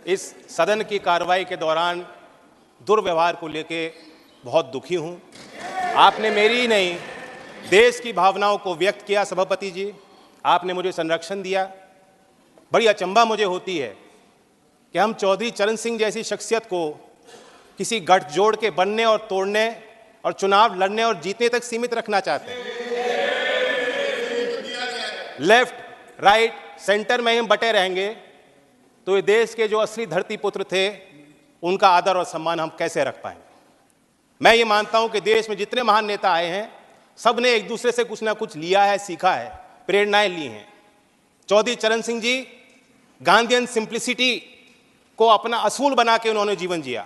इस सदन की कार्रवाई के दौरान दुर्व्यवहार को लेकर बहुत दुखी हूं। आपने मेरी ही नहीं, देश की भावनाओं को व्यक्त किया। सभापति जी, आपने मुझे संरक्षण दिया। बड़ी अचंभा मुझे होती है कि हम चौधरी चरण सिंह जैसी शख्सियत को किसी गठजोड़ के बनने और तोड़ने और चुनाव लड़ने और जीतने तक सीमित रखना चाहते हैं। लेफ्ट, राइट, सेंटर में हम बटे रहेंगे तो ये देश के जो असली धरती पुत्र थे उनका आदर और सम्मान हम कैसे रख पाएंगे। मैं ये मानता हूं कि देश में जितने महान नेता आए हैं सब ने एक दूसरे से कुछ ना कुछ लिया है, सीखा है, प्रेरणाएं ली हैं। चौधरी चरण सिंह जी गांधीयन सिंप्लिसिटी को अपना असूल बना के उन्होंने जीवन जिया।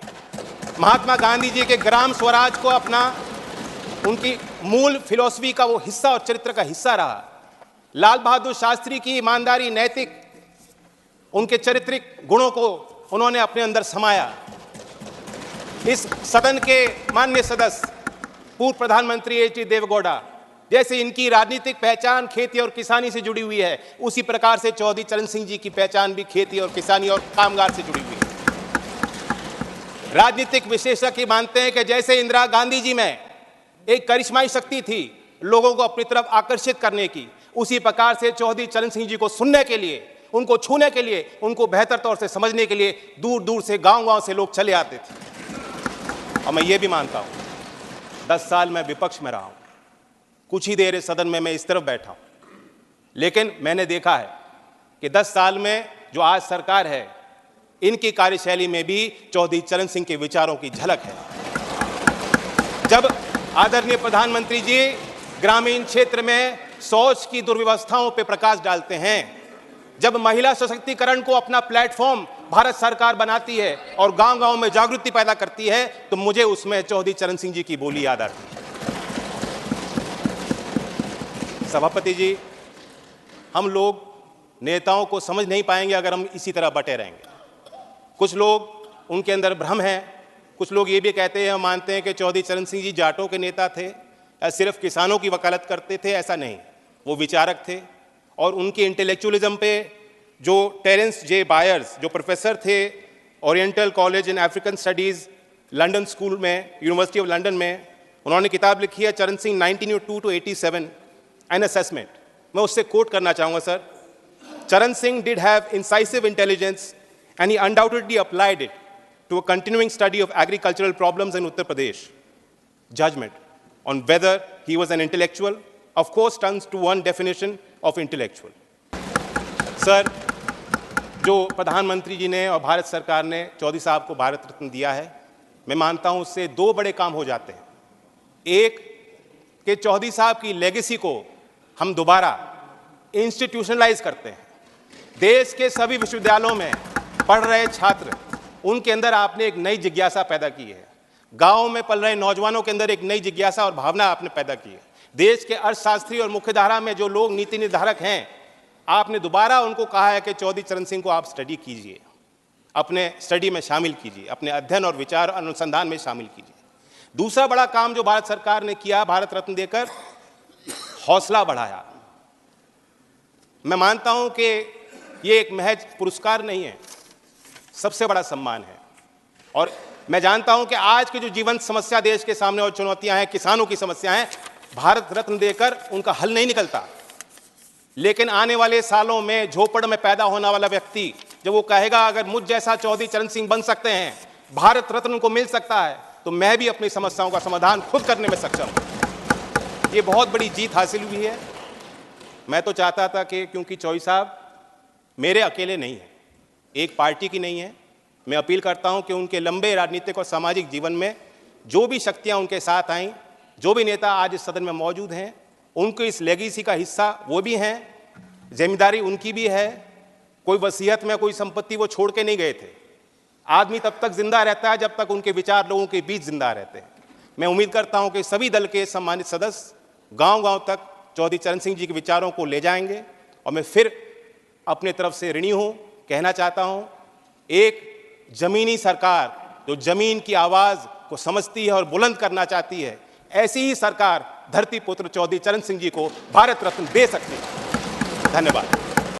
महात्मा गांधी जी के ग्राम स्वराज को अपना, उनकी मूल फिलॉसफी का वो हिस्सा और चरित्र का हिस्सा रहा। लाल बहादुर शास्त्री की ईमानदारी, नैतिक, उनके चारित्रिक गुणों को उन्होंने अपने अंदर समाया। इस सदन के माननीय सदस्य पूर्व प्रधानमंत्री एच.डी. देवेगौड़ा, जैसे इनकी राजनीतिक पहचान खेती और किसानी से जुड़ी हुई है, उसी प्रकार से चौधरी चरण सिंह जी की पहचान भी खेती और किसानी और कामगार से जुड़ी हुई है। राजनीतिक विशेषज्ञ मानते हैं कि जैसे इंदिरा गांधी जी में एक करिश्माई शक्ति थी लोगों को अपनी तरफ आकर्षित करने की, उसी प्रकार से चौधरी चरण सिंह जी को सुनने के लिए, उनको छूने के लिए, उनको बेहतर तौर से समझने के लिए दूर दूर से, गांव-गांव से लोग चले आते थे। और मैं ये भी मानता हूं 10 साल मैं विपक्ष में रहा हूं, कुछ ही देर इस सदन में मैं इस तरफ बैठा हूं, लेकिन मैंने देखा है कि 10 साल में जो आज सरकार है इनकी कार्यशैली में भी चौधरी चरण सिंह के विचारों की झलक है। जब आदरणीय प्रधानमंत्री जी ग्रामीण क्षेत्र में शौच की दुर्व्यवस्थाओं पर प्रकाश डालते हैं, जब महिला सशक्तिकरण को अपना प्लेटफॉर्म भारत सरकार बनाती है और गांव-गांव में जागृति पैदा करती है, तो मुझे उसमें चौधरी चरण सिंह जी की बोली याद आती है। सभापति जी, हम लोग नेताओं को समझ नहीं पाएंगे अगर हम इसी तरह बटे रहेंगे। कुछ लोग, उनके अंदर भ्रम है, कुछ लोग ये भी कहते हैं, हम मानते हैं कि चौधरी चरण सिंह जी जाटों के नेता थे या सिर्फ किसानों की वकालत करते थे। ऐसा नहीं, वो विचारक थे और उनके इंटेलेक्चुअलिज्म पे जो टेरेंस जे बायर्स, जो प्रोफेसर थे oriental college in African studies London school में, यूनिवर्सिटी ऑफ लंदन में, उन्होंने किताब लिखी है चरण सिंह 1902 to 87 एन असेसमेंट। मैं उससे कोट करना चाहूँगा सर। चरण Singh did have incisive intelligence and he undoubtedly applied it to a continuing study of agricultural problems in Uttar Pradesh. Judgment on whether he was an intellectual, of course, turns to one definition of intellectual. Sir, जो प्रधानमंत्री जी ने और भारत सरकार ने चौधरी साहब को भारत रत्न दिया है, मैं मानता हूं उससे 2 बड़े काम हो जाते हैं। एक कि चौधरी साहब की लेगेसी को हम दोबारा इंस्टीट्यूशनलाइज करते हैं। देश के सभी विश्वविद्यालयों में पढ़ रहे छात्र, उनके अंदर आपने एक नई जिज्ञासा पैदा की है। गांव में पल रहे नौजवानों के अंदर एक नई जिज्ञासा और भावना आपने पैदा की है। देश के अर्थशास्त्री और मुख्यधारा में जो लोग नीति निर्धारक हैं, आपने दोबारा उनको कहा है कि चौधरी चरण सिंह को आप स्टडी कीजिए, अपने स्टडी में शामिल कीजिए, अपने अध्ययन और विचार अनुसंधान में शामिल कीजिए। दूसरा बड़ा काम जो भारत सरकार ने किया, भारत रत्न देकर हौसला बढ़ाया। मैं मानता हूं कि ये एक महज पुरस्कार नहीं है, सबसे बड़ा सम्मान है। और मैं जानता हूं कि आज की जो जीवन समस्या देश के सामने और चुनौतियां हैं, किसानों की समस्या हैं, भारत रत्न देकर उनका हल नहीं निकलता। लेकिन आने वाले सालों में झोपड़ में पैदा होने वाला व्यक्ति जब वो कहेगा अगर मुझ जैसा चौधरी चरण सिंह बन सकते हैं, भारत रत्न को मिल सकता है, तो मैं भी अपनी समस्याओं का समाधान खुद करने में सक्षम हूं। ये बहुत बड़ी जीत हासिल हुई है। मैं तो चाहता था कि, क्योंकि चौधरी साहब मेरे अकेले नहीं है, एक पार्टी की नहीं है, मैं अपील करता हूं कि उनके लंबे राजनीतिक और सामाजिक जीवन में जो भी शक्तियां उनके साथ आईं, जो भी नेता आज इस सदन में मौजूद हैं, उनको इस लेगेसी का हिस्सा वो भी हैं, जिम्मेदारी उनकी भी है। कोई वसीयत में कोई संपत्ति वो छोड़ के नहीं गए थे। आदमी तब तक जिंदा रहता है जब तक उनके विचार लोगों के बीच जिंदा रहते हैं। मैं उम्मीद करता हूं कि सभी दल के सम्मानित सदस्य गांव-गांव तक चौधरी चरण सिंह जी के विचारों को ले जाएंगे। और मैं फिर अपने तरफ से ऋणी हूं, कहना चाहता हूं, एक जमीनी सरकार जो जमीन की आवाज़ को समझती है और बुलंद करना चाहती है, ऐसी ही सरकार धरती पुत्र चौधरी चरण सिंह जी को भारत रत्न दे सकती है। धन्यवाद।